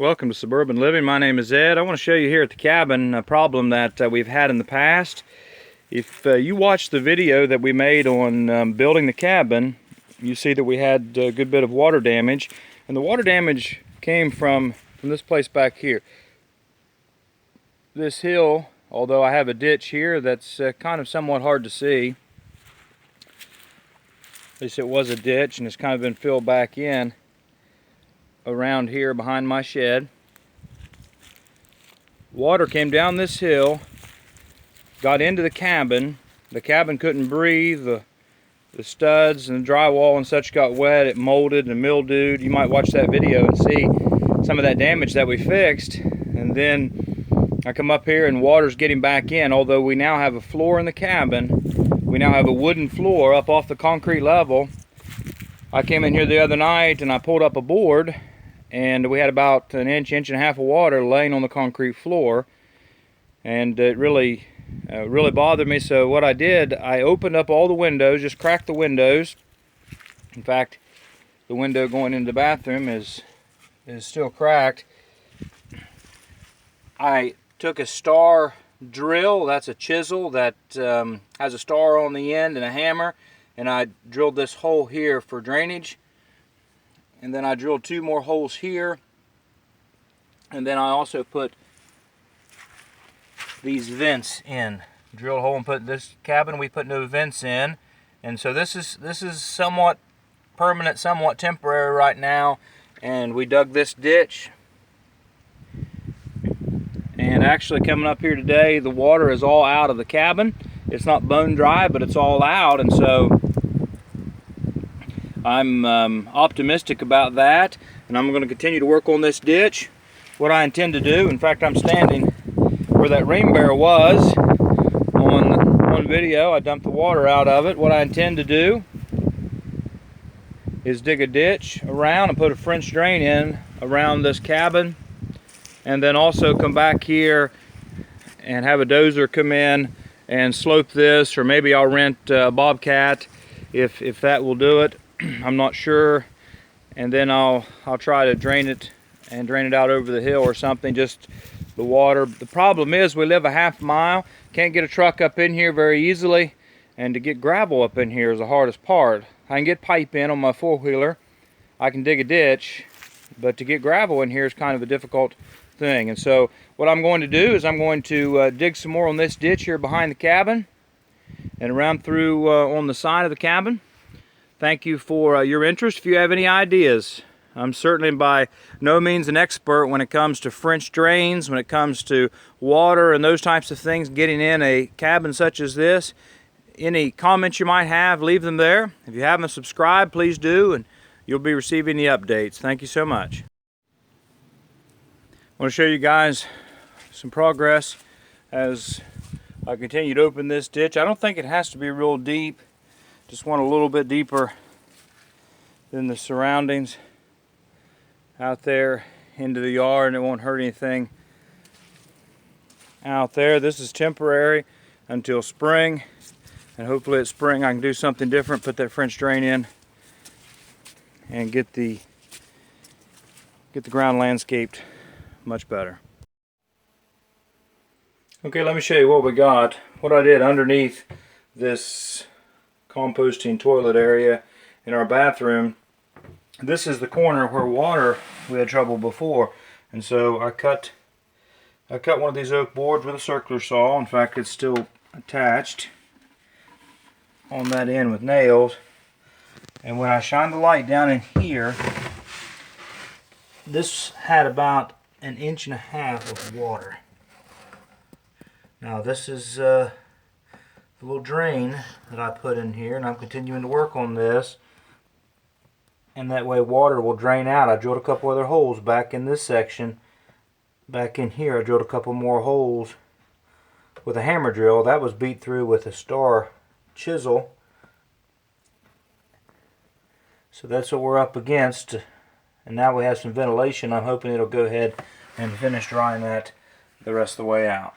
Welcome to Suburban Living. My name is Ed. I want to show you here at the cabin a problem that we've had in the past. If you watched the video that we made on building the cabin, you see that we had a good bit of water damage. And the water damage came from this place back here. This hill, although I have a ditch here that's kind of somewhat hard to see. At least it was a ditch and it's kind of been filled back in around here behind my shed. Water came down this hill, got into the cabin. The cabin couldn't breathe. The studs and the drywall and such got wet. It molded and mildewed. You might watch that video and see some of that damage that we fixed. And then I come up here and water's getting back in. Although we now have a floor in the cabin, we now have a wooden floor up off the concrete level. I came in here the other night and I pulled up a board, and we had about an inch and a half of water laying on the concrete floor, and it really bothered me. So what I did, I opened up all the windows, just cracked the windows. In fact, the window going into the bathroom is still cracked. I took a star drill, that's a chisel that has a star on the end and a hammer, and I drilled this hole here for drainage. And then I drilled 2 more holes here. And then I also put these vents in. Drilled a hole and put this cabin, we put no vents in. And so this is somewhat permanent, somewhat temporary right now. And we dug this ditch. And actually coming up here today, the water is all out of the cabin. It's not bone dry, but it's all out. And so I'm optimistic about that, and I'm going to continue to work on this ditch. What I intend to do, in fact, I'm standing where that rain barrel was on one video. I dumped the water out of it. What I intend to do is dig a ditch around and put a French drain in around this cabin, and then also come back here and have a dozer come in and slope this, or maybe I'll rent a Bobcat if that will do it. I'm not sure, and then I'll try to drain it out over the hill or something, just the water. The problem is we live a half mile, can't get a truck up in here very easily, and to get gravel up in here is the hardest part. I can get pipe in on my 4-wheeler, I can dig a ditch, but to get gravel in here is kind of a difficult thing. And so what I'm going to do is I'm going to dig some more on this ditch here behind the cabin and around through on the side of the cabin. Thank you for your interest. If you have any ideas, I'm certainly by no means an expert when it comes to French drains, when it comes to water and those types of things, getting in a cabin such as this. Any comments you might have, leave them there. If you haven't subscribed, please do, and you'll be receiving the updates. Thank you so much. I want to show you guys some progress as I continue to open this ditch. I don't think it has to be real deep. Just want a little bit deeper than the surroundings out there into the yard, and it won't hurt anything out there. This is temporary until spring, and hopefully at spring I can do something different, put that French drain in and get the ground landscaped much better. Okay, let me show you what we got. What I did underneath this composting toilet area in our bathroom, this is the corner where water we had trouble before, and so I cut one of these oak boards with a circular saw. In fact, it's still attached on that end with nails, and when I shine the light down in here, this had about an inch and a half of water. Now this is the little drain that I put in here, and I'm continuing to work on this, and that way water will drain out. I drilled a couple other holes back in this section. Back in here I drilled a couple more holes with a hammer drill. That was beat through with a star chisel. So that's what we're up against, and now we have some ventilation. I'm hoping it'll go ahead and finish drying that the rest of the way out.